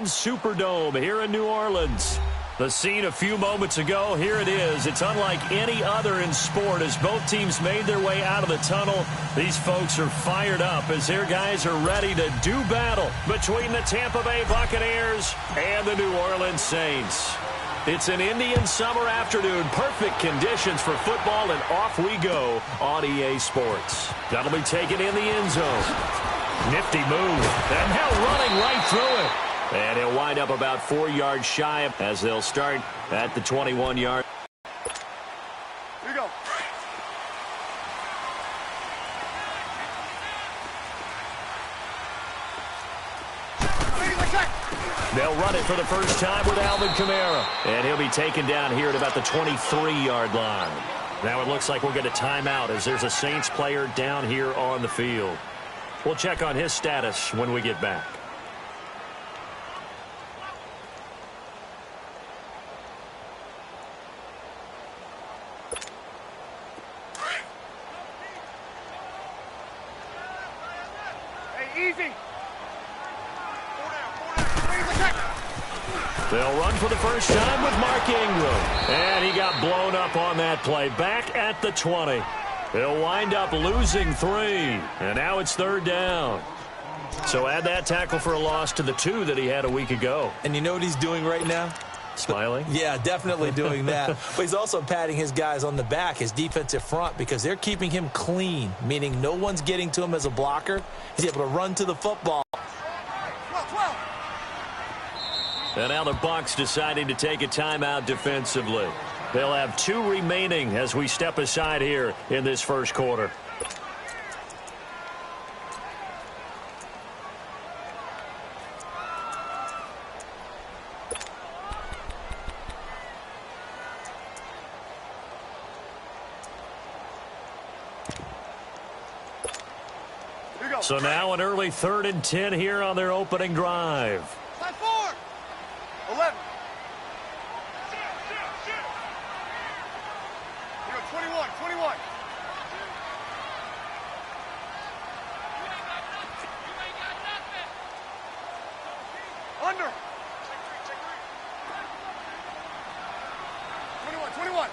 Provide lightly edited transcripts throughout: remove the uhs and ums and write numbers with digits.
Superdome here in New Orleans. The scene a few moments ago, here it is. It's unlike any other in sport as both teams made their way out of the tunnel. These folks are fired up as their guys are ready to do battle between the Tampa Bay Buccaneers and the New Orleans Saints. It's an Indian summer afternoon. Perfect conditions for football, and off we go on EA Sports. That'll be taken in the end zone. Nifty move. And now running right through it. And he'll wind up about 4 yards shy as they'll start at the 21-yard. Here we go. They'll run it for the first time with Alvin Kamara. And he'll be taken down here at about the 23-yard line. Now it looks like we'll get a timeout as there's a Saints player down here on the field. We'll check on his status when we get back. Easy. They'll run for the first time with Mark Ingram. And he got blown up on that play. Back at the 20. They'll wind up losing 3. And now it's 3rd down. So add that tackle for a loss to the 2 that he had a week ago. And you know what he's doing right now? Smiling? Yeah, definitely doing that. But he's also patting his guys on the back, his defensive front, because they're keeping him clean, meaning no one's getting to him as a blocker. He's able to run to the football. And now the Bucs deciding to take a timeout defensively. They'll have 2 remaining as we step aside here in this first quarter. So now an early 3rd and 10 here on their opening drive. 5-4. 11. 21. Under. 21.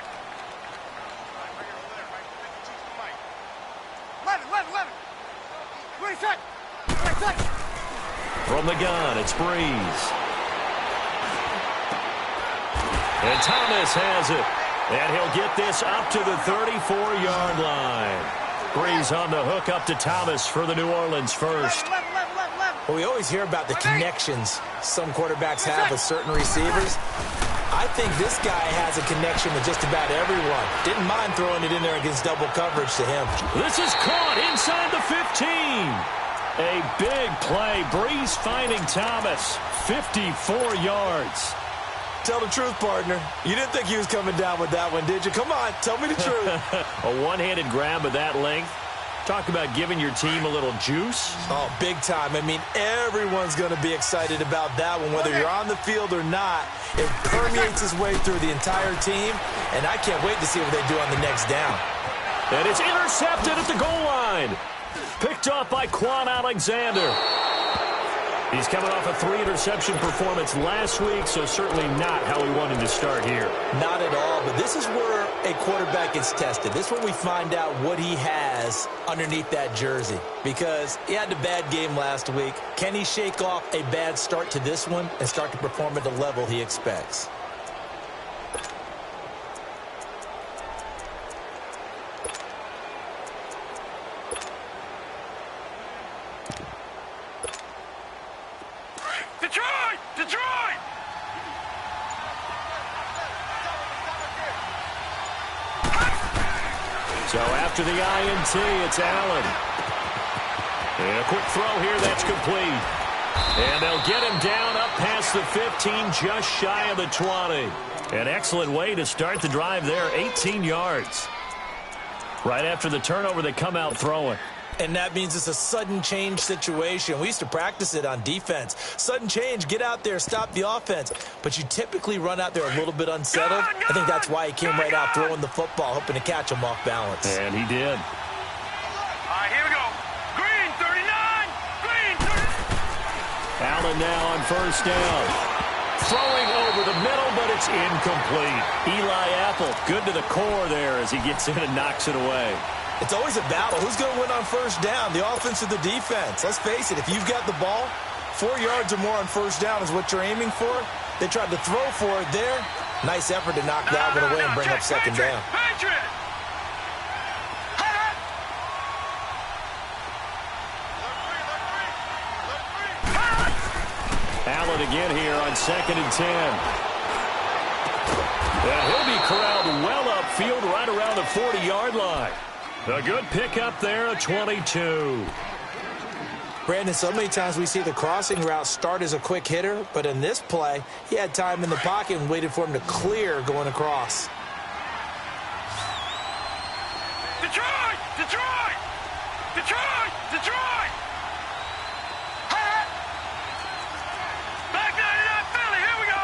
11. 20 seconds. From the gun, it's Breeze. And Thomas has it. And he'll get this up to the 34-yard line. Breeze on the hook up to Thomas for the New Orleans first. Well, we always hear about the connections some quarterbacks have with certain receivers. I think this guy has a connection with just about everyone. Didn't mind throwing it in there against double coverage to him. This is caught inside the 15. A big play. Breeze finding Thomas. 54 yards. Tell the truth, partner. You didn't think he was coming down with that one, did you? Come on, tell me the truth. A one-handed grab of that length. Talk about giving your team a little juice. Oh, big time. I mean, everyone's going to be excited about that one, whether you're on the field or not. It permeates its way through the entire team, and I can't wait to see what they do on the next down. And it's intercepted at the goal line. Picked off by Quan Alexander. He's coming off a 3-interception performance last week, so certainly not how we wanted to start here. Not at all, but this is where a quarterback gets tested. This is where we find out what he has underneath that jersey, because he had a bad game last week. Can he shake off a bad start to this one and start to perform at the level he expects? Detroit! So after the INT, it's Allen. And a quick throw here, that's complete. And they'll get him down up past the 15, just shy of the 20. An excellent way to start the drive there, 18 yards. Right after the turnover, they come out throwing. And that means it's a sudden change situation. We used to practice it on defense. Sudden change, get out there, stop the offense. But you typically run out there a little bit unsettled. I think that's why he came right out throwing the football, hoping to catch him off balance. And he did. All right, here we go. Green, 39. Green, 39. Allen now on first down. Throwing over the middle, but it's incomplete. Eli Apple, good to the core there as he gets in and knocks it away. It's always a battle. Who's going to win on first down, the offense or the defense? Let's face it, if you've got the ball, 4 yards or more on first down is what you're aiming for. They tried to throw for it there. Nice effort to knock that one away and bring up second down. Allen again here on 2nd and 10. And he'll be corralled well upfield right around the 40-yard line. A good pickup there, a 22. Brandon, so many times we see the crossing route start as a quick hitter, but in this play, he had time in the pocket and waited for him to clear going across. Detroit! Detroit! Detroit! Detroit! Back 99 Philly, here we go!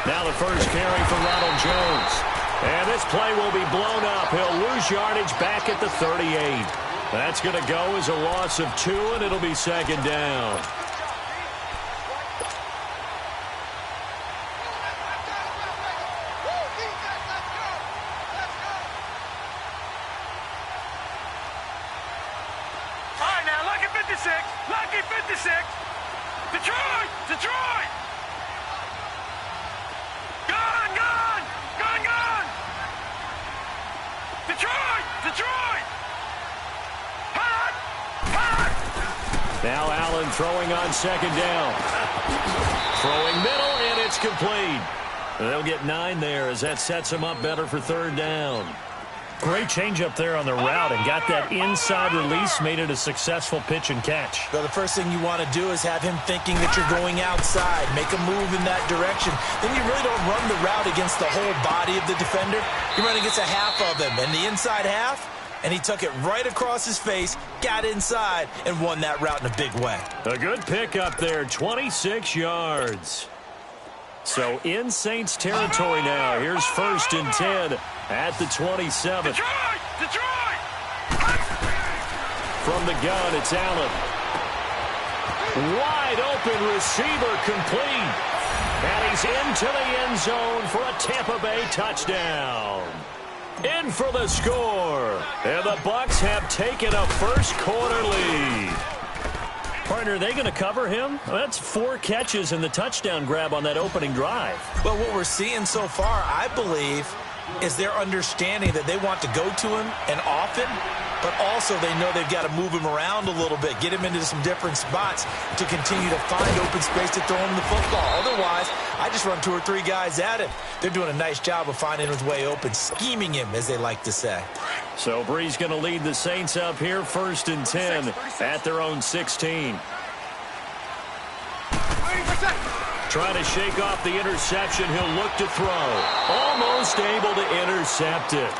Now the first carry for Ronald Jones. And this play will be blown up. He'll lose yardage back at the 38. That's going to go as a loss of 2, and it'll be second down. All right, now, lucky 56. Lucky 56. Detroit! Detroit! Gone! Gone! Gone! Gone! Detroit! Detroit! Hot! Hot! Now Allen throwing on second down. Throwing middle, and it's complete. They'll get 9 there as that sets him up better for third down. Great change up there on the route and got that inside release, made it a successful pitch and catch. Well, the first thing you want to do is have him thinking that you're going outside, make a move in that direction. Then you really don't run the route against the whole body of the defender. You run against a half of him, and the inside half, and he took it right across his face, got inside, and won that route in a big way. A good pick up there, 26 yards. So in Saints territory now. Here's 1st and 10 at the 27. Detroit! Detroit! From the gun, it's Allen. Wide open receiver complete. And he's into the end zone for a Tampa Bay touchdown. In for the score. And the Bucs have taken a first quarter lead. Partner, are they going to cover him? That's 4 catches and the touchdown grab on that opening drive. Well, what we're seeing so far, I believe, is their understanding that they want to go to him and often, but also they know they've got to move him around a little bit, get him into some different spots to continue to find open space to throw him the football. Otherwise, I just run 2 or 3 guys at him. They're doing a nice job of finding his way open, scheming him, as they like to say. So Brees going to lead the Saints up here, 1st and 10 at their own 16. Trying to shake off the interception. He'll look to throw. Almost able to intercept it.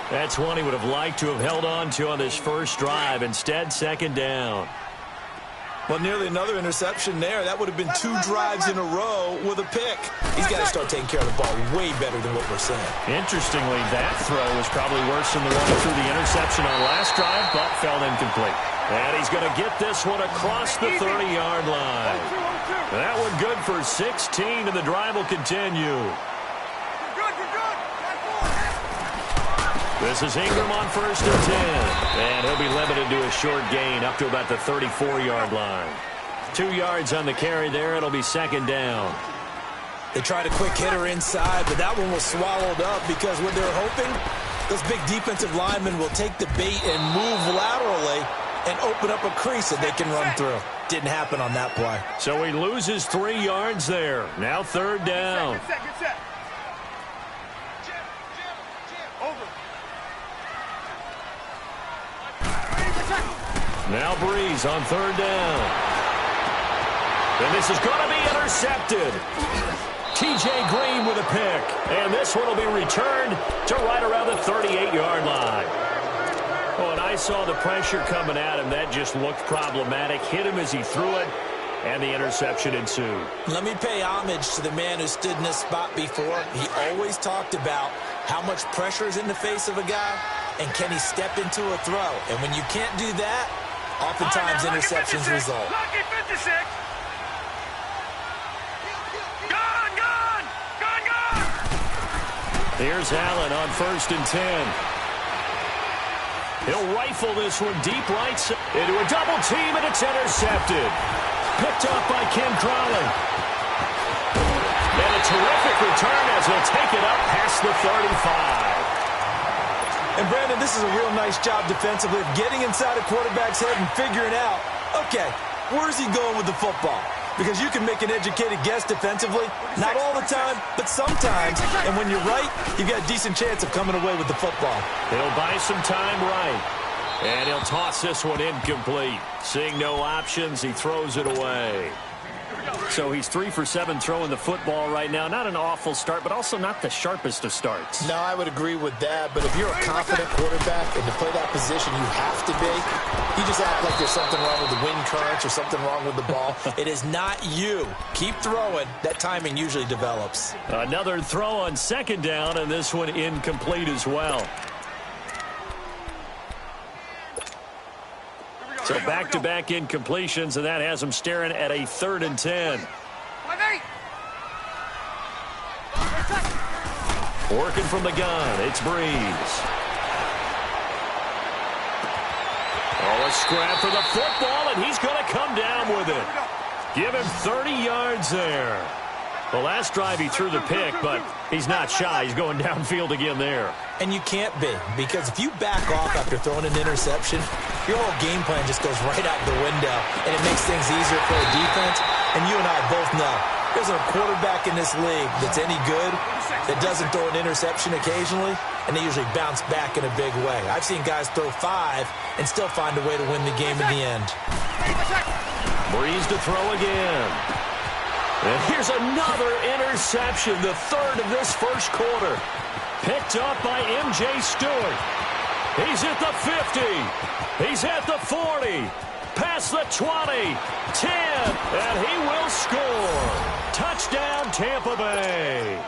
That's one he would have liked to have held on to on this first drive. Instead, second down. Well, nearly another interception there. That would have been 2 drives in a row with a pick. He's got to start taking care of the ball way better than what we're seeing. Interestingly, that throw was probably worse than the one that threw the interception on last drive, but fell incomplete. And he's going to get this one across the 30-yard line. That one good for 16, and the drive will continue. This is Ingram on 1st and 10. And he'll be limited to a short gain up to about the 34-yard line. 2 yards on the carry there. It'll be second down. They tried a quick hitter inside, but that one was swallowed up because what they're hoping, those big defensive linemen will take the bait and move laterally and open up a crease that they can run through. Didn't happen on that play. So he loses 3 yards there. Now third down. Get set. Over. Now Brees on third down. And this is going to be intercepted. T.J. Green with a pick. And this one will be returned to right around the 38-yard line. Oh, and I saw the pressure coming at him. That just looked problematic. Hit him as he threw it, and the interception ensued. Let me pay homage to the man who stood in this spot before. He always talked about how much pressure is in the face of a guy, and can he step into a throw. And when you can't do that, oftentimes interceptions result. Lucky 56. 56. Gone, gone, gone, gone. Here's Allen on 1st and 10. He'll rifle this one deep right into a double team, and it's intercepted. Picked off by Ken Crowley. And a terrific return as he'll take it up past the 35. And Brandon, this is a real nice job defensively of getting inside a quarterback's head and figuring out, okay, where's he going with the football? Because you can make an educated guess defensively, not all the time, but sometimes. And when you're right, you've got a decent chance of coming away with the football. He'll buy some time right. And he'll toss this one incomplete. Seeing no options, he throws it away. So he's 3 for 7 throwing the football right now. Not an awful start, but also not the sharpest of starts. No, I would agree with that. But if you're a confident quarterback and to play that position, you have to be. You just act like there's something wrong with the wind currents or something wrong with the ball. It is not you. Keep throwing. That timing usually develops. Another throw on 2nd down, and this one incomplete as well. So back-to-back incompletions, and that has him staring at a 3rd and 10. Working from the gun, it's Breeze. Oh, a scrap for the football, and he's going to come down with it. Give him 30 yards there. The last drive he threw the pick, but he's not shy. He's going downfield again there. And you can't be, because if you back off after throwing an interception, your whole game plan just goes right out the window, and it makes things easier for a defense. And you and I both know there's a quarterback in this league that's any good that doesn't throw an interception occasionally, and they usually bounce back in a big way. I've seen guys throw 5 and still find a way to win the game in the end. Breeze to throw again. And here's another interception, the 3rd of this first quarter. Picked up by M.J. Stewart. He's at the 50. He's at the 40. Past the 20. 10. And he will score. Touchdown, Tampa Bay.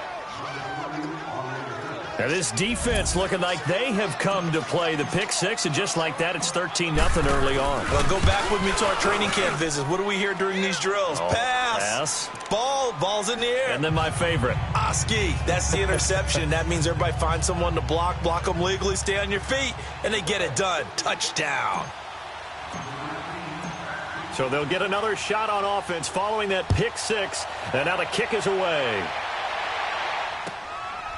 Now this defense looking like they have come to play the pick 6, and just like that, it's 13-0 early on. Well, go back with me to our training camp visits. What do we hear during these drills? Pass. Ball's in the air. And then my favorite. Oski. That's the interception. That means everybody finds someone to block them legally, stay on your feet, and they get it done. Touchdown. So they'll get another shot on offense following that pick 6, and now the kick is away.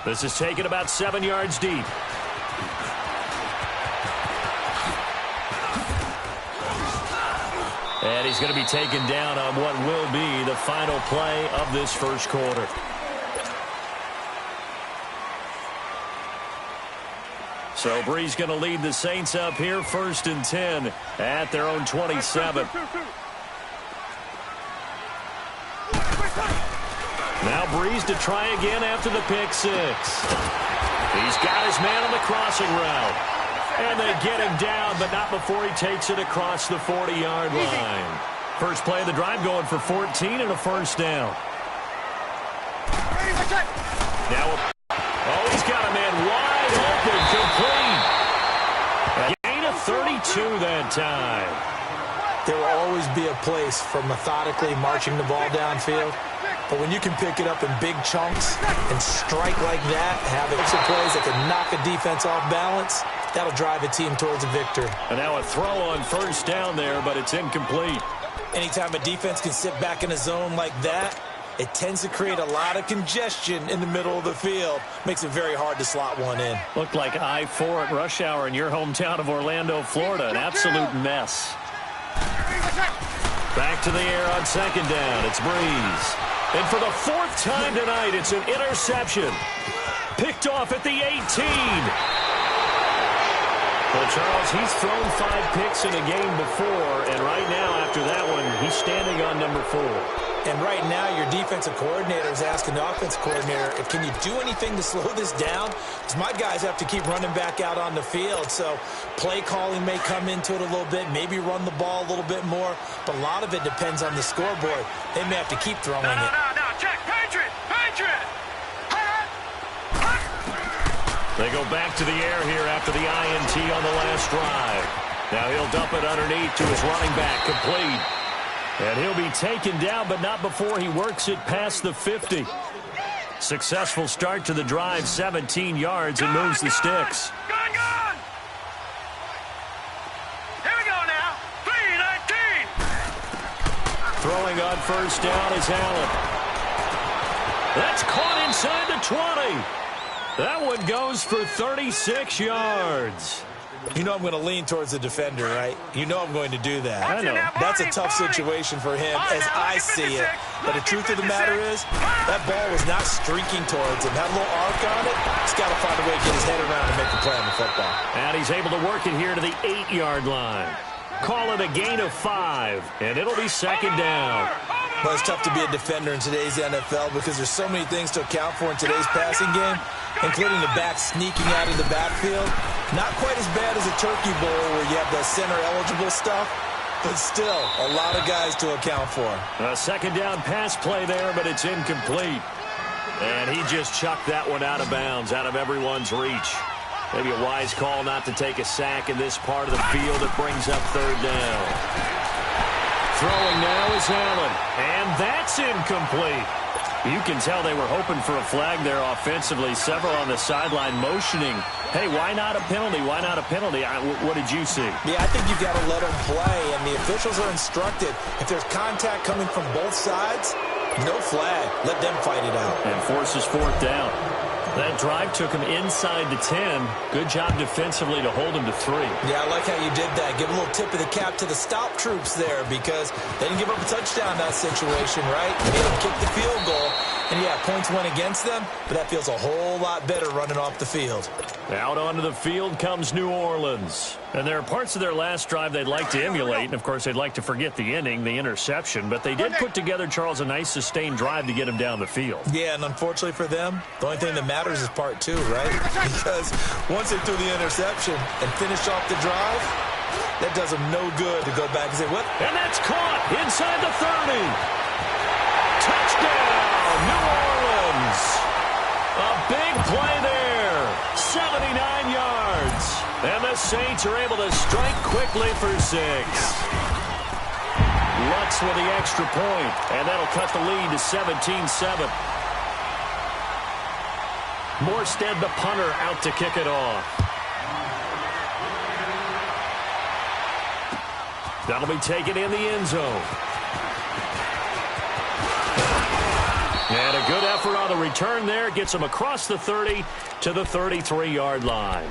This is taken about 7 yards deep. And he's going to be taken down on what will be the final play of this first quarter. So Breeze going to lead the Saints up here, 1st and 10 at their own 27. Now Breeze to try again after the pick 6. He's got his man on the crossing route. And they get him down, but not before he takes it across the 40-yard line. First play of the drive going for 14 and a first down. Now, he's got a man wide open, complete. A gain of 32 that time. There will always be a place for methodically marching the ball downfield. But when you can pick it up in big chunks and strike like that, have extra plays that can knock a defense off balance, that'll drive a team towards a victory. And now a throw on first down there, but it's incomplete. Anytime a defense can sit back in a zone like that, it tends to create a lot of congestion in the middle of the field. Makes it very hard to slot one in. Looked like I-4 at rush hour in your hometown of Orlando, Florida. An absolute mess. Back to the air on 2nd down. It's Breeze. And for the 4th time tonight, it's an interception. Picked off at the 18. Well, Charles, he's thrown 5 picks in a game before, and right now, after that one, he's standing on number 4. And right now, your defensive coordinator is asking the offensive coordinator, can you do anything to slow this down? Because my guys have to keep running back out on the field. So play calling may come into it a little bit, maybe run the ball a little bit more. But a lot of it depends on the scoreboard. They may have to keep throwing it. No, check. Patriot. They go back to the air here after the INT on the last drive. Now he'll dump it underneath to his running back, complete. And he'll be taken down, but not before he works it past the 50. Successful start to the drive, 17 yards, and moves the sticks. Gone! Here we go now. 3-19. Throwing on first down is Allen. That's caught inside the 20. That one goes for 36 yards. You know I'm going to lean towards the defender, right? You know I'm going to do that. I know. That's a tough situation for him as I see it. But the truth of the matter is, that ball was not streaking towards him. That little arc on it, he's got to find a way to get his head around and make a play on the football. And he's able to work it here to the 8-yard line. Call it a gain of 5, and it'll be second down. Well, it's tough to be a defender in today's NFL because there's so many things to account for in today's passing game, including the back sneaking out of the backfield. Not quite as bad as a turkey bowl where you have the center-eligible stuff, but still a lot of guys to account for. A second down pass play there, but it's incomplete. And he just chucked that one out of bounds, out of everyone's reach. Maybe a wise call not to take a sack in this part of the field. It brings up third down. Throwing now is Allen, and that's incomplete. You can tell they were hoping for a flag there offensively. Several on the sideline motioning, hey, why not a penalty? Why not a penalty? What did you see? Yeah, I think you've got to let them play, and the officials are instructed. If there's contact coming from both sides, no flag. Let them fight it out. And forces fourth down. That drive took him inside the 10. Good job defensively to hold him to 3. Yeah, I like how you did that. Give a little tip of the cap to the stop troops there because they didn't give up a touchdown in that situation, right? They didn't kick the field goal. And, yeah, points went against them, but that feels a whole lot better running off the field. Out onto the field comes New Orleans. And there are parts of their last drive they'd like to emulate. And, of course, they'd like to forget the ending, the interception. But they did put together, Charles, a nice sustained drive to get him down the field. Yeah, and unfortunately for them, the only thing that matters is part 2, right? Because once they threw the interception and finished off the drive, that does them no good to go back and say, what? And that's caught inside the 30. Touchdown, New Orleans. A big play there. 79 yards. And the Saints are able to strike quickly for 6. Lutz with the extra point, and that'll cut the lead to 17-7. Morstead, the punter, out to kick it off. That'll be taken in the end zone. And a good effort on the return there. Gets him across the 30 to the 33-yard line.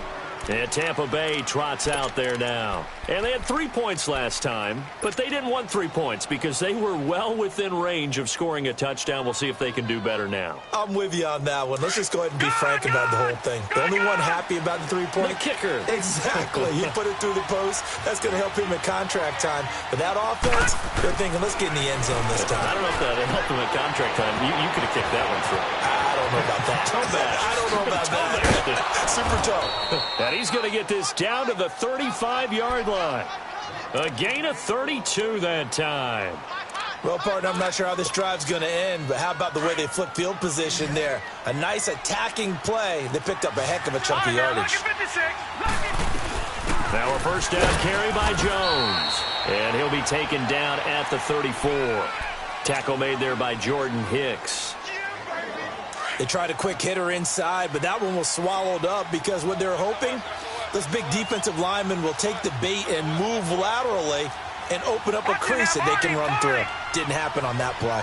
And Tampa Bay trots out there now. And they had 3 points last time, but they didn't want 3 points because they were well within range of scoring a touchdown. We'll see if they can do better now. I'm with you on that one. Let's just go ahead and be frank about the whole thing. The only one happy about the 3-point? The kicker. Exactly. He put it through the post. That's going to help him at contract time. But that offense, they're thinking, let's get in the end zone this time. I don't know if that helped him at contract time. You could have kicked that one through. I don't know about that. I don't know about that. Super tough. And he's going to get this down to the 35-yard line. A gain of 32 that time. Well, partner, I'm not sure how this drive's going to end, but how about the way they flip field position there? A nice attacking play. They picked up a heck of a chunk of yardage. Now a first down carry by Jones. And he'll be taken down at the 34. Tackle made there by Jordan Hicks. They tried a quick hitter inside, but that one was swallowed up because what they're hoping, those big defensive linemen will take the bait and move laterally and open up a crease that they can run through. Didn't happen on that play.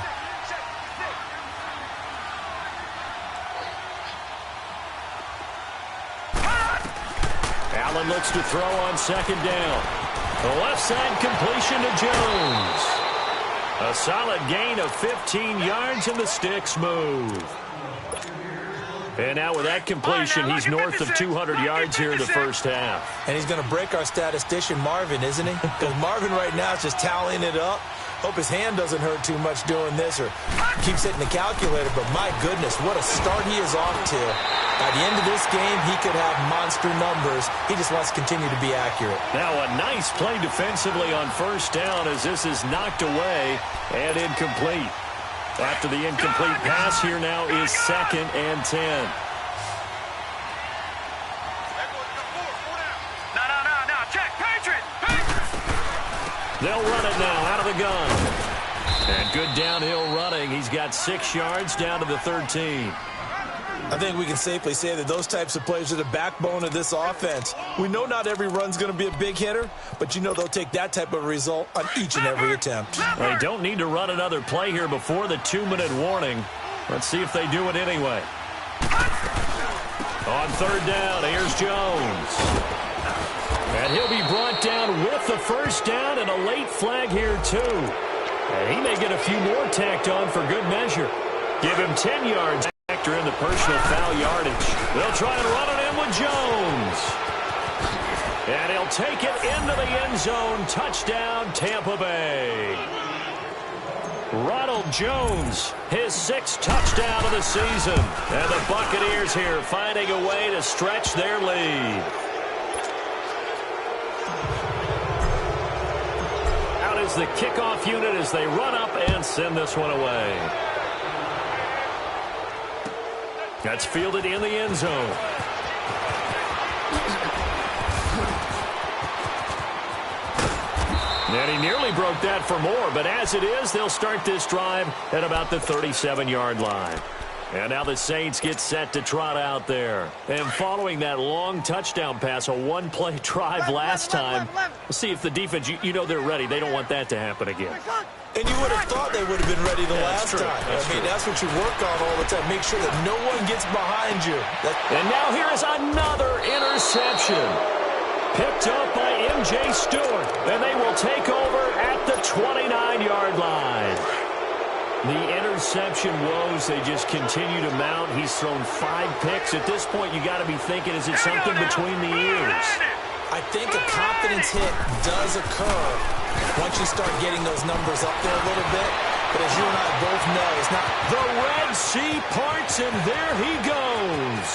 Allen looks to throw on second down. The left side completion to Jones. A solid gain of 15 yards and the sticks move. And now with that completion, he's north of 200 yards here in the first half. And he's going to break our statistician, Marvin, isn't he? Because Marvin right now is just tallying it up. Hope his hand doesn't hurt too much doing this or keeps hitting the calculator. But my goodness, what a start he is off to. By the end of this game, he could have monster numbers. He just wants to continue to be accurate. Now a nice play defensively on first down as this is knocked away and incomplete. After the incomplete pass, here now is 2nd and 10. No, check, Patriot! They'll run it now out of the gun. And good downhill running. He's got 6 yards down to the 13. I think we can safely say that those types of plays are the backbone of this offense. We know not every run's going to be a big hitter, but you know they'll take that type of result on each and every attempt. They don't need to run another play here before the 2-minute warning. Let's see if they do it anyway. On 3rd down, here's Jones. And he'll be brought down with the first down and a late flag here too. And he may get a few more tacked on for good measure. Give him 10 yards. Factor in the personal foul yardage. They'll try and run it in with Jones. And he'll take it into the end zone. Touchdown, Tampa Bay. Ronald Jones, his 6th touchdown of the season. And the Buccaneers here finding a way to stretch their lead. Out is the kickoff unit as they run up and send this one away. That's fielded in the end zone. And he nearly broke that for more, but as it is, they'll start this drive at about the 37-yard line. And now the Saints get set to trot out there. And following that long touchdown pass, a one-play drive last time, we'll see if the defense, you know they're ready. They don't want that to happen again. And you would have thought they would have been ready the last time. That's what you work on all the time. Make sure that no one gets behind you. And now here is another interception. Picked up by M.J. Stewart. And they will take over at the 29-yard line. The interception woes, they just continue to mount. He's thrown 5 picks. At this point, you got to be thinking, is it something between the ears? I think a confidence hit does occur once you start getting those numbers up there a little bit. But as you and I both know, it's not. The Red Sea parts, and there he goes.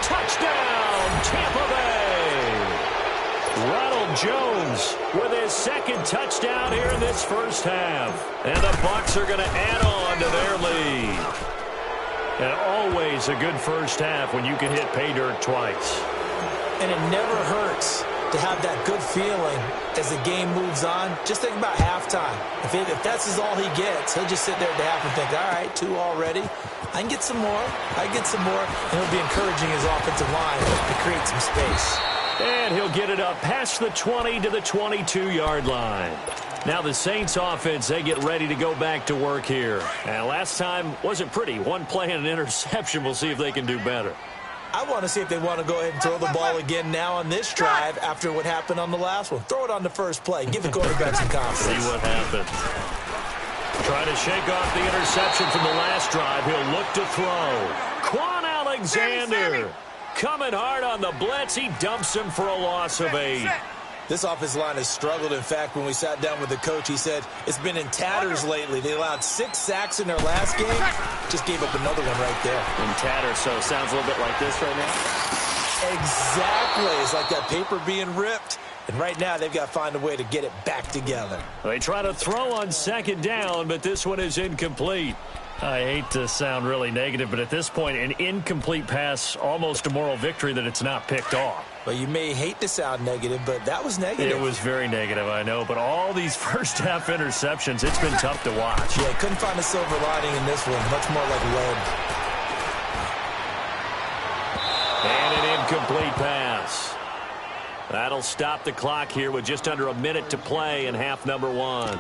Touchdown, Tampa Bay. Ronald Jones with his 2nd touchdown here in this first half. And the Bucs are going to add on to their lead. And always a good first half when you can hit pay dirt twice. And it never hurts to have that good feeling as the game moves on. Just think about halftime. If that's all he gets, he'll just sit there at the half and think, all right, 2 already. I can get some more. I can get some more. And he'll be encouraging his offensive line to create some space. And he'll get it up past the 20 to the 22-yard line. Now the Saints offense, they get ready to go back to work here. And last time wasn't pretty. 1 play and an interception. We'll see if they can do better. I want to see if they want to go ahead and throw the ball again now on this drive after what happened on the last one. Throw it on the first play. Give the quarterback some confidence. See what happens. Trying to shake off the interception from the last drive. He'll look to throw. Quan Alexander coming hard on the blitz. He dumps him for a loss of 8. This offensive line has struggled. In fact, when we sat down with the coach, he said it's been in tatters lately. They allowed 6 sacks in their last game. Just gave up another one right there. In tatters, so it sounds a little bit like this right now. Exactly. It's like that paper being ripped. And right now, they've got to find a way to get it back together. They try to throw on 2nd down, but this one is incomplete. I hate to sound really negative, but at this point, an incomplete pass, almost a moral victory that it's not picked off. Well, you may hate to sound negative, but that was negative. It was very negative, I know. But all these first-half interceptions, it's been tough to watch. Yeah, couldn't find a silver lining in this one. Much more like lead. And an incomplete pass. That'll stop the clock here with just under a minute to play in half number 1.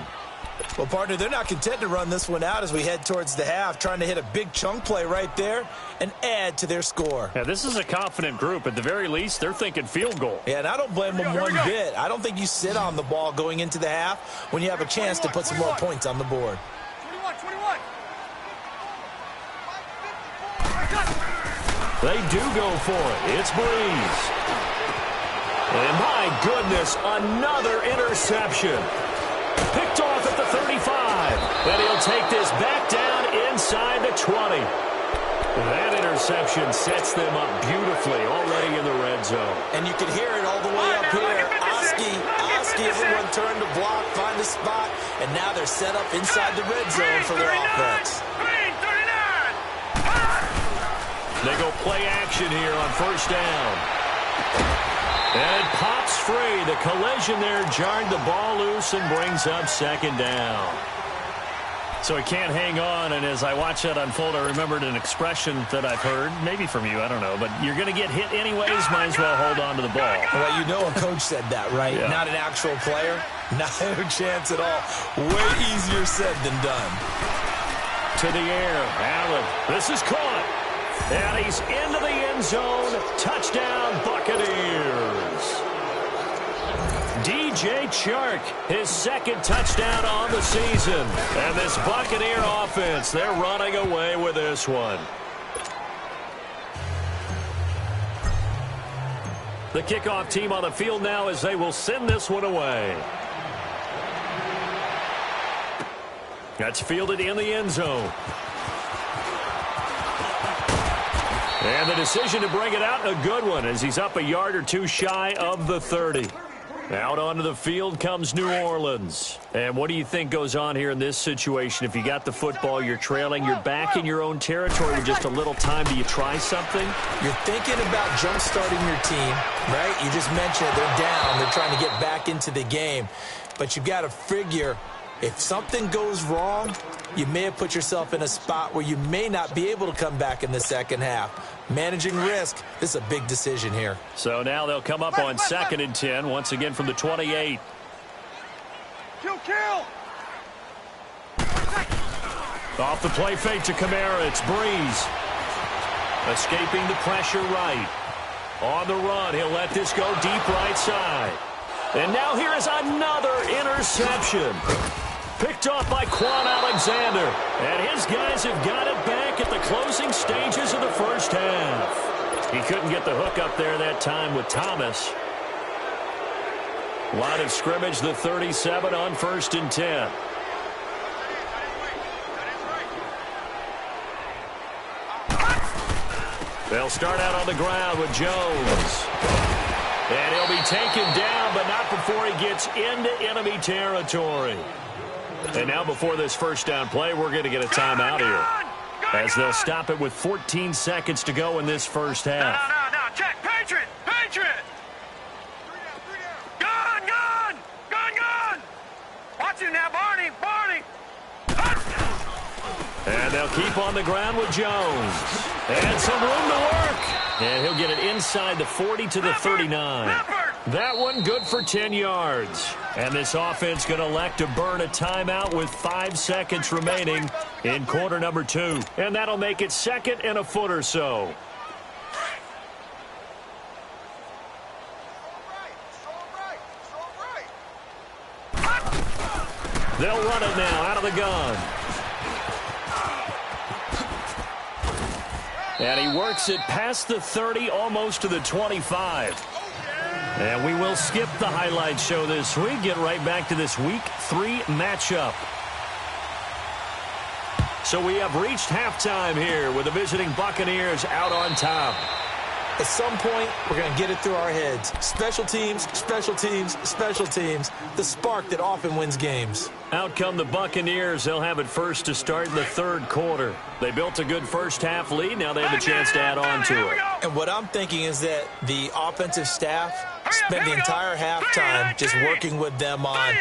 Well, partner, they're not content to run this one out as we head towards the half, trying to hit a big chunk play right there and add to their score. Yeah, this is a confident group. At the very least, they're thinking field goal. Yeah, and I don't blame them one bit. I don't think you sit on the ball going into the half when you have a chance to put some more points on the board. 21. They do go for it. It's Breeze. And my goodness, another interception. Picked off at the 35. And he'll take this back down inside the 20. That interception sets them up beautifully already in the red zone. And you can hear it all the way up here. Oski, everyone turned to block, find a spot, and now they're set up inside the red zone for their offense. They go play action here on first down. And it pops free. The collision there jarred the ball loose and brings up second down. So he can't hang on, and as I watch that unfold, I remembered an expression that I've heard, maybe from you, I don't know, but you're going to get hit anyways, might as well hold on to the ball. Well, you know a coach said that, right? Yeah. Not an actual player. Not a chance at all. Way easier said than done. To the air, Allen. This is caught. And he's into the end zone. Touchdown, Buccaneers. DJ Chark, his second touchdown on the season. And this Buccaneer offense, they're running away with this one. The kickoff team on the field now as they will send this one away. That's fielded in the end zone. And the decision to bring it out, a good one, as he's up a yard or two shy of the 30. Out onto the field comes New Orleans. And what do you think goes on here in this situation? If you got the football, you're trailing, you're back in your own territory with just a little time. Do you try something? You're thinking about jump-starting your team, right? You just mentioned it. They're down. They're trying to get back into the game. But you've got to figure, if something goes wrong, you may have put yourself in a spot where you may not be able to come back in the second half. Managing risk, this is a big decision here. So now they'll come up on 2nd and 10, once again from the 28. Kill! Off the play fake to Kamara, it's Breeze. Escaping the pressure right. On the run, he'll let this go deep right side. And now here is another interception. Picked off by Quan Alexander. And his guys have got it back at the closing stages of the first half. He couldn't get the hook up there that time with Thomas. Line of scrimmage, the 37 on 1st and 10. They'll start out on the ground with Jones. And he'll be taken down, but not before he gets into enemy territory. And now before this first down play, we're going to get a timeout here, as they'll stop it with 14 seconds to go in this first half. No, check, Patriot! Gun! Watch it now, Barney! And they'll keep on the ground with Jones. And some room to work. And he'll get it inside the 40 to the 39. That one good for 10 yards. And this offense going to elect to burn a timeout with 5 seconds remaining in quarter number 2. And that'll make it 2nd and a foot or so. They'll run it now out of the gun. And he works it past the 30, almost to the 25. And we will skip the highlight show this week. Get right back to this Week 3 matchup. So we have reached halftime here with the visiting Buccaneers out on top. At some point, we're going to get it through our heads. Special teams, special teams, special teams. The spark that often wins games. Out come the Buccaneers. They'll have it first to start in the third quarter. They built a good first half lead. Now they have a chance to add on to it. And what I'm thinking is that the offensive staff spent the entire halftime just working with them on,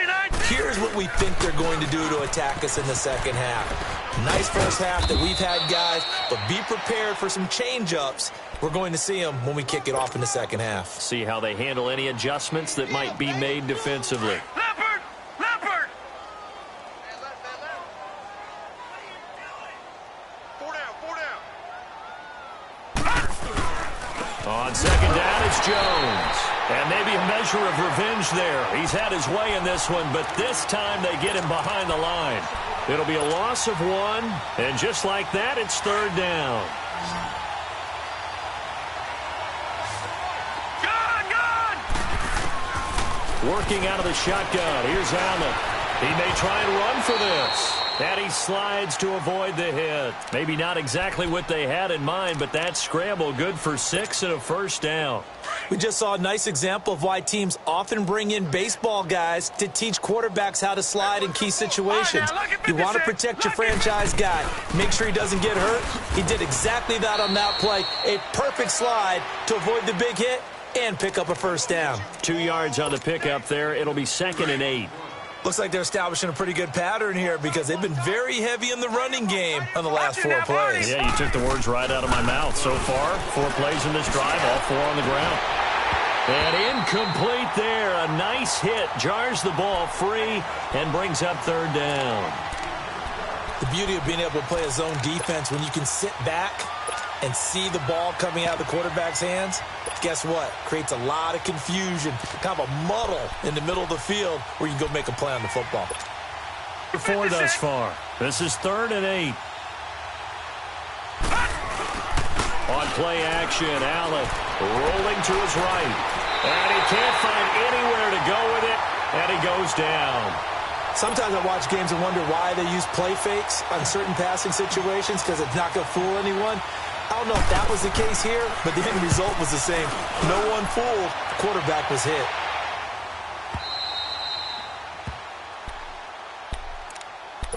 here's what we think they're going to do to attack us in the second half. Nice first half that we've had, guys, but be prepared for some change-ups. We're going to see them when we kick it off in the second half. See how they handle any adjustments that might be made defensively. Leopard! 4 down. On second down, it's Jones. And maybe a measure of revenge there. He's had his way in this one, but this time they get him behind the line. It'll be a loss of 1, and just like that, it's third down. Working out of the shotgun. Here's Allen. He may try and run for this. And he slides to avoid the hit. Maybe not exactly what they had in mind, but that scramble good for 6 and a first down. We just saw a nice example of why teams often bring in baseball guys to teach quarterbacks how to slide in key situations. You want to protect your franchise guy. Make sure he doesn't get hurt. He did exactly that on that play. A perfect slide to avoid the big hit. and pick up a first down. 2 yards on the pickup there. It'll be 2nd and 8. Looks like they're establishing a pretty good pattern here because they've been very heavy in the running game on the last 4 plays. Yeah, you took the words right out of my mouth. So far, 4 plays in this drive, all 4 on the ground. And incomplete there. A nice hit. Jars the ball free and brings up 3rd down. The beauty of being able to play a zone defense when you can sit back and see the ball coming out of the quarterback's hands, guess what? Creates a lot of confusion, kind of a muddle in the middle of the field where you can go make a play on the football. 4 thus far. This is 3rd and 8. On play action, Allen rolling to his right. And he can't find anywhere to go with it, and he goes down. Sometimes I watch games and wonder why they use play fakes on certain passing situations because it's not going to fool anyone. I don't know if that was the case here, but the end result was the same. No one fooled. The quarterback was hit.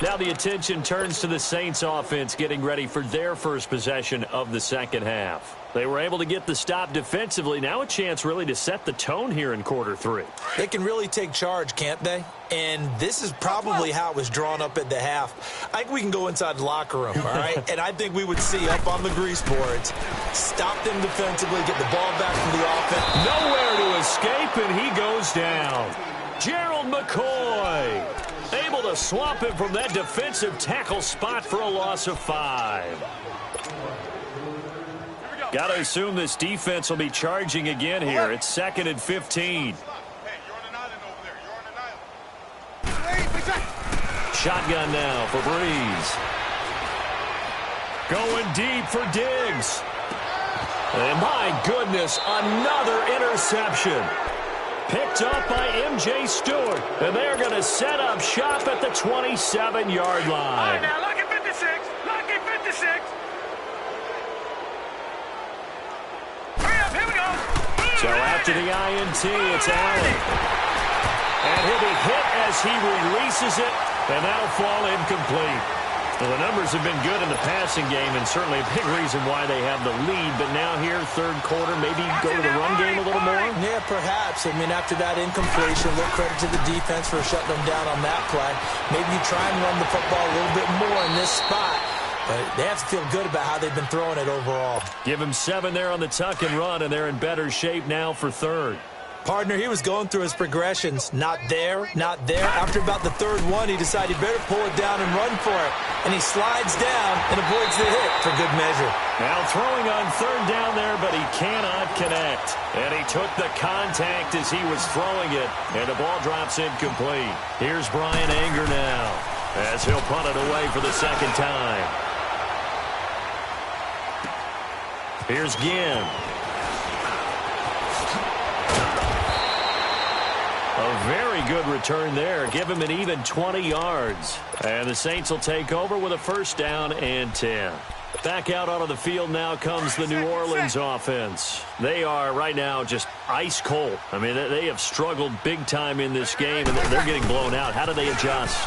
Now the attention turns to the Saints offense getting ready for their first possession of the second half. They were able to get the stop defensively. Now a chance really to set the tone here in quarter 3. They can really take charge, can't they? And this is probably how it was drawn up at the half. I think we can go inside the locker room, all right? And I think we would see up on the grease boards, stop them defensively, get the ball back from the offense. Nowhere to escape, and he goes down. Gerald McCoy able to swamp him from that defensive tackle spot for a loss of 5. Got to assume this defense will be charging again here. It's 2nd and 15. Shotgun now for Breeze. Going deep for Diggs. And my goodness, another interception. Picked up by M.J. Stewart. And they're going to set up shop at the 27-yard line. All right, now, lucky 56. Lucky 56. Hurry up, here we go. So after the INT, it's Allen. And he'll be hit as he releases it, and that'll fall incomplete. Well, the numbers have been good in the passing game, and certainly a big reason why they have the lead. But now here, 3rd quarter, maybe go to the run game a little more? Yeah, perhaps. I mean, after that incompletion, a little credit to the defense for shutting them down on that play. Maybe you try and run the football a little bit more in this spot. But they have to feel good about how they've been throwing it overall. Give him 7 there on the tuck and run, and they're in better shape now for 3rd. Partner, he was going through his progressions. Not there, not there. After about the 3rd one, he decided he better pull it down and run for it. And he slides down and avoids the hit for good measure. Now throwing on 3rd down there, but he cannot connect. And he took the contact as he was throwing it. And the ball drops incomplete. Here's Brian Anger now as he'll punt it away for the 2nd time. Here's Ginn. A very good return there. Give him an even 20 yards. And the Saints will take over with a 1st down and 10. Back out onto the field now comes the New Orleans offense. They are right now just ice cold. I mean, they have struggled big time in this game, and they're getting blown out. How do they adjust?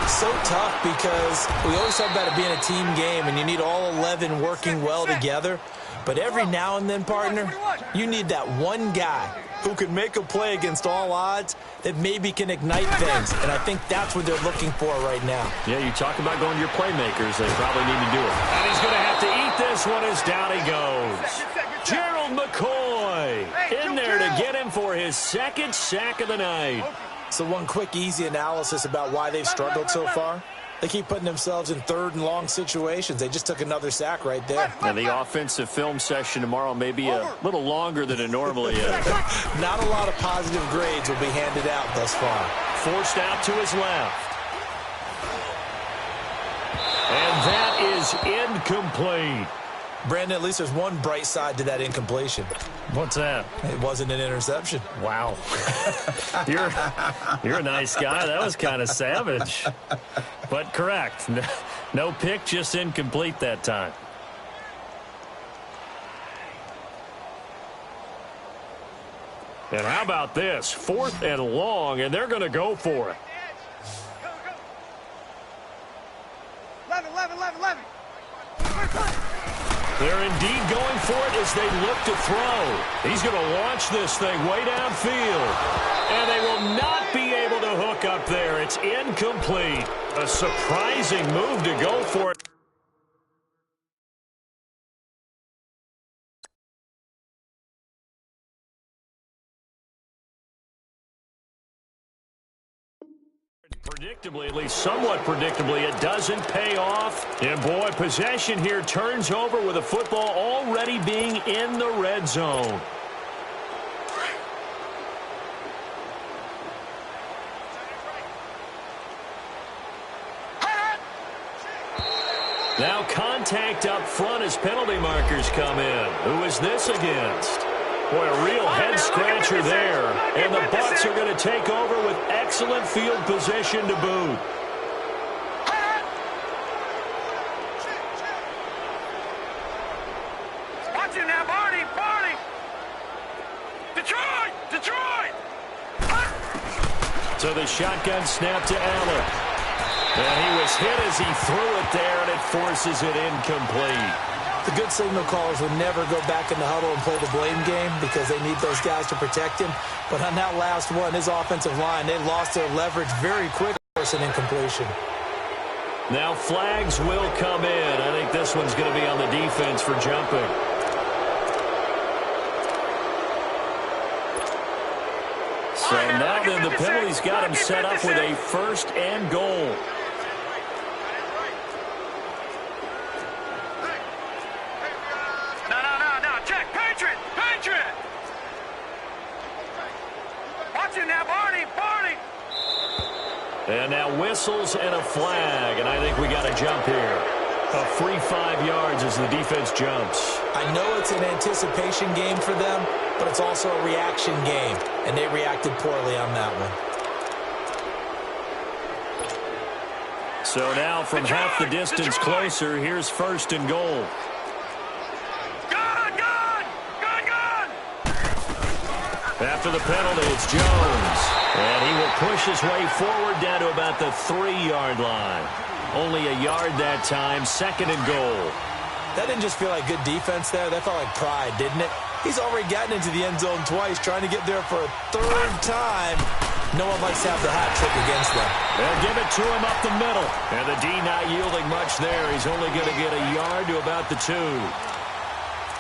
So tough because we always talk about it being a team game, and you need all 11 working well together. But every now and then, partner, you need that one guy who can make a play against all odds that maybe can ignite things. And I think that's what they're looking for right now. Yeah, you talk about going to your playmakers. They probably need to do it. And he's going to have to eat this one as down he goes. Gerald McCoy in there to get him for his 2nd sack of the night. So one quick, easy analysis about why they've struggled so far. They keep putting themselves in 3rd and long situations. They just took another sack right there. And the offensive film session tomorrow may be a little longer than it normally is. Not a lot of positive grades will be handed out thus far. Forced out to his left. And that is incomplete. Brandon, at least there's one bright side to that incompletion. What's that? It wasn't an interception. Wow. You're a nice guy. That was kind of savage. But correct. No pick, just incomplete that time. And how about this? 4th and long, and they're going to go for it. 11. They're indeed going for it as they look to throw. He's going to launch this thing way downfield. And they will not be able to hook up there. It's incomplete. A surprising move to go for it. Predictably, at least somewhat predictably, it doesn't pay off. And boy, possession here turns over with the football already being in the red zone. Now contact up front as penalty markers come in. Who is this against? Boy, a real head-scratcher there. And the Bucs are going to take over with excellent field position to boot. Watch it now, Barney! Barney! Detroit! Detroit! So the shotgun snap to Allen. And he was hit as he threw it there, and it forces it incomplete. The good signal callers would never go back in the huddle and play the blame game because they need those guys to protect him. But on that last one, his offensive line, they lost their leverage very quick. An incompletion. Now flags will come in. I think this one's going to be on the defense for jumping. So now then the penalty's got him set up with a 1st and goal. And now whistles and a flag, and I think we got a jump here. A free 5 yards as the defense jumps. I know it's an anticipation game for them, but it's also a reaction game, and they reacted poorly on that one. So now from half the distance closer, here's 1st and goal. After the penalty, it's Jones. And he will push his way forward down to about the 3-yard line. Only a yard that time, 2nd and goal. That didn't just feel like good defense there. That felt like pride, didn't it? He's already gotten into the end zone twice, trying to get there for a 3rd time. No one likes to have the hat trick against them. They'll give it to him up the middle. And the D not yielding much there. He's only going to get a yard to about the 2.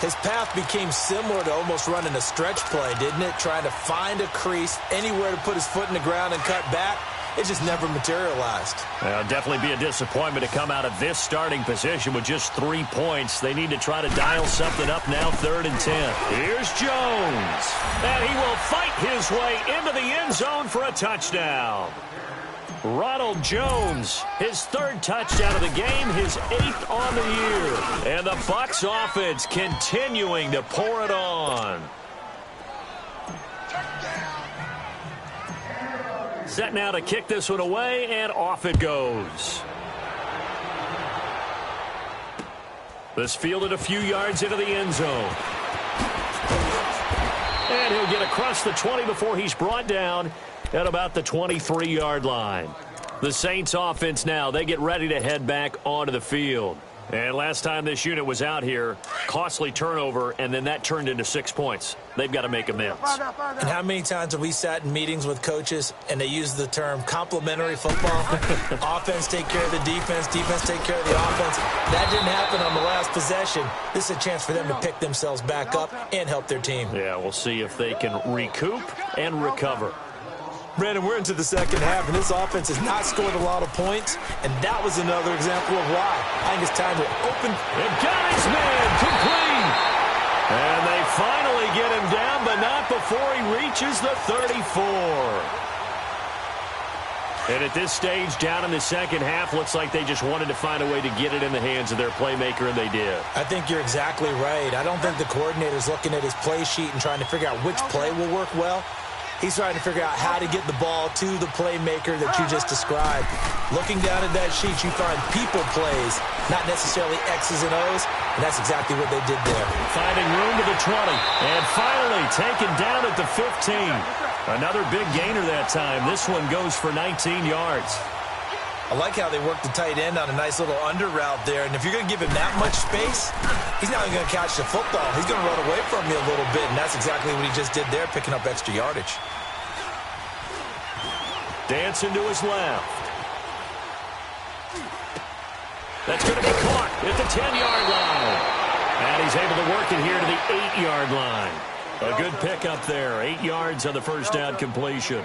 His path became similar to almost running a stretch play, didn't it? Trying to find a crease, anywhere to put his foot in the ground and cut back. It just never materialized. Well, definitely be a disappointment to come out of this starting position with just 3 points. They need to try to dial something up now, 3rd and 10. Here's Jones. And he will fight his way into the end zone for a touchdown. Ronald Jones, his 3rd touchdown of the game, his 8th on the year. And the Bucs offense continuing to pour it on. Set now to kick this one away, and off it goes. This fielded a few yards into the end zone. And he'll get across the 20 before he's brought down at about the 23-yard line. The Saints offense now, they get ready to head back onto the field. And last time this unit was out here, costly turnover, and then that turned into 6 points. They've got to make amends. And how many times have we sat in meetings with coaches and they use the term complementary football? Offense take care of the defense, defense take care of the offense. That didn't happen on the last possession. This is a chance for them to pick themselves back up and help their team. Yeah, we'll see if they can recoup and recover. Brandon, we're into the 2nd half, and this offense has not scored a lot of points, and that was another example of why. I think it's time to open. And got his man complete. And they finally get him down, but not before he reaches the 34. And at this stage, down in the 2nd half, looks like they just wanted to find a way to get it in the hands of their playmaker, and they did. I think you're exactly right. I don't think the coordinator's looking at his play sheet and trying to figure out which play will work well. He's trying to figure out how to get the ball to the playmaker that you just described. Looking down at that sheet, you find people plays, not necessarily X's and O's, and that's exactly what they did there. Finding room to the 20, and finally taken down at the 15. Another big gainer that time. This one goes for 19 yards. I like how they work the tight end on a nice little under route there. And if you're going to give him that much space, he's not even going to catch the football. He's going to run away from you a little bit, and that's exactly what he just did there, picking up extra yardage. Dancing to his left. That's going to be caught at the 10-yard line. And he's able to work it here to the 8-yard line. A good pickup there. 8 yards on the first down completion.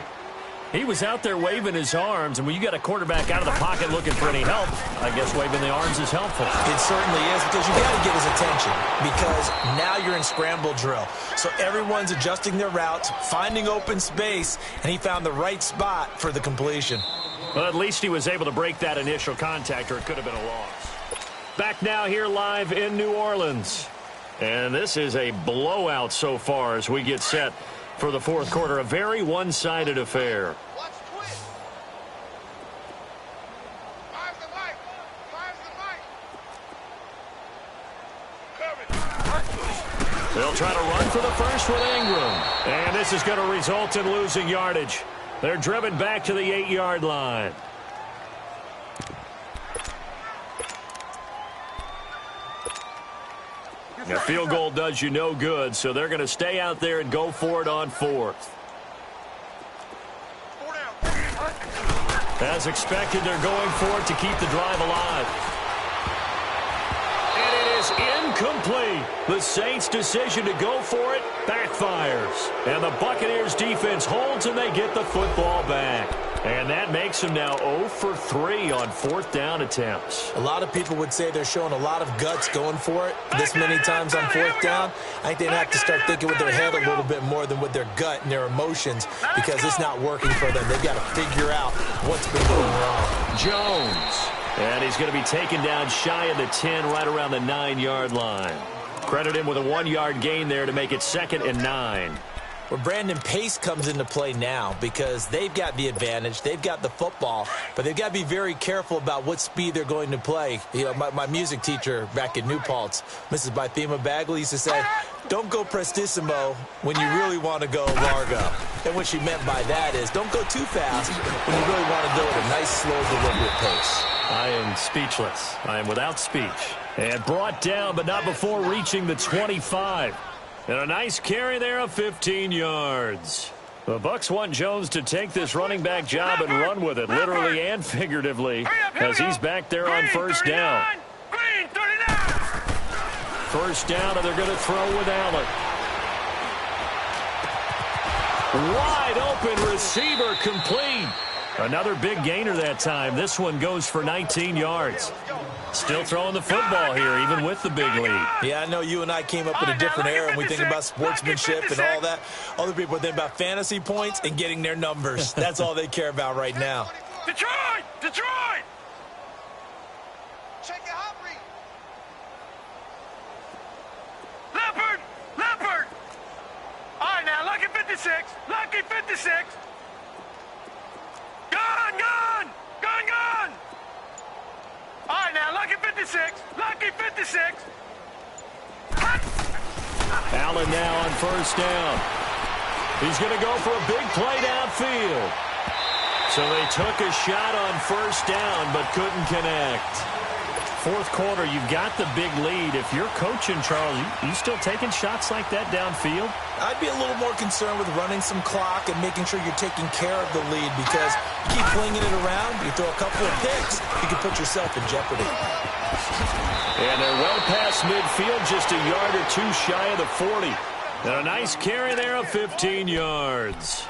He was out there waving his arms, and when you got a quarterback out of the pocket looking for any help, I guess waving the arms is helpful. It certainly is, because you got to get his attention, because now you're in scramble drill. So everyone's adjusting their routes, finding open space, and he found the right spot for the completion. Well, at least he was able to break that initial contact, or it could have been a loss. Back now here live in New Orleans. And this is a blowout so far as we get set for the fourth quarter. A very one-sided affair. They'll try to run for the first with Ingram. And this is going to result in losing yardage. They're driven back to the 8-yard line. A field goal does you no good, so they're going to stay out there and go for it on fourth. As expected, they're going for it to keep the drive alive. And it is incomplete. The Saints' decision to go for it backfires. And the Buccaneers' defense holds, and they get the football back. And that makes them now 0 for 3 on fourth down attempts. A lot of people would say they're showing a lot of guts going for it this many times on fourth down. I think they'd have to start thinking with their head a little bit more than with their gut and their emotions, because it's not working for them. They've got to figure out what's been going wrong. Jones. And he's going to be taken down shy of the 10, right around the 9-yard line. Credit him with a 1-yard gain there to make it 2nd and 9. Well, Brandon, pace comes into play now because they've got the advantage. They've got the football, but they've got to be very careful about what speed they're going to play. You know, my music teacher back in New Paltz, Mrs. Bythema Bagley, used to say, don't go prestissimo when you really want to go largo. And what she meant by that is don't go too fast when you really want to go at a nice, slow, deliberate pace. I am speechless. I am without speech. And brought down, but not before reaching the 25. And a nice carry there of 15 yards. The Bucs want Jones to take this running back job and run with it, literally and figuratively, as he's back there on first down. First down, and they're going to throw with Allen. Wide open receiver, complete. Another big gainer that time. This one goes for 19 yards. Still throwing the football here, even with the big lead. Yeah, I know you and I came up in a different era, and we think about sportsmanship and all that. Other people think about fantasy points and getting their numbers. That's all they care about right now. Detroit! Detroit! Check it, Humphrey. Leopard! Leopard! All right, now, lucky 56. Lucky 56. Gone! Gone! Gone! Gone! All right, now, lucky 56. Lucky 56. Allen now on first down. He's going to go for a big play downfield. So they took a shot on first down, but couldn't connect. Fourth quarter, you've got the big lead. If you're coaching, Charles, you still taking shots like that downfield? I'd be a little more concerned with running some clock and making sure you're taking care of the lead, because you keep flinging it around, you throw a couple of picks, you can put yourself in jeopardy. And they're well past midfield, just a yard or two shy of the 40. And a nice carry there of 15 yards.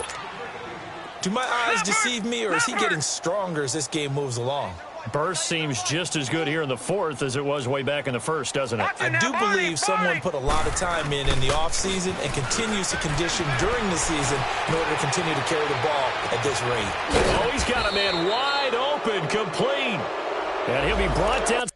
Do my eyes deceive me, or is he getting stronger as this game moves along? Burst seems just as good here in the fourth as it was way back in the first, doesn't it? I do believe someone put a lot of time in the offseason and continues to condition during the season in order to continue to carry the ball at this rate. Oh, he's got a man wide open, complete. And he'll be brought down.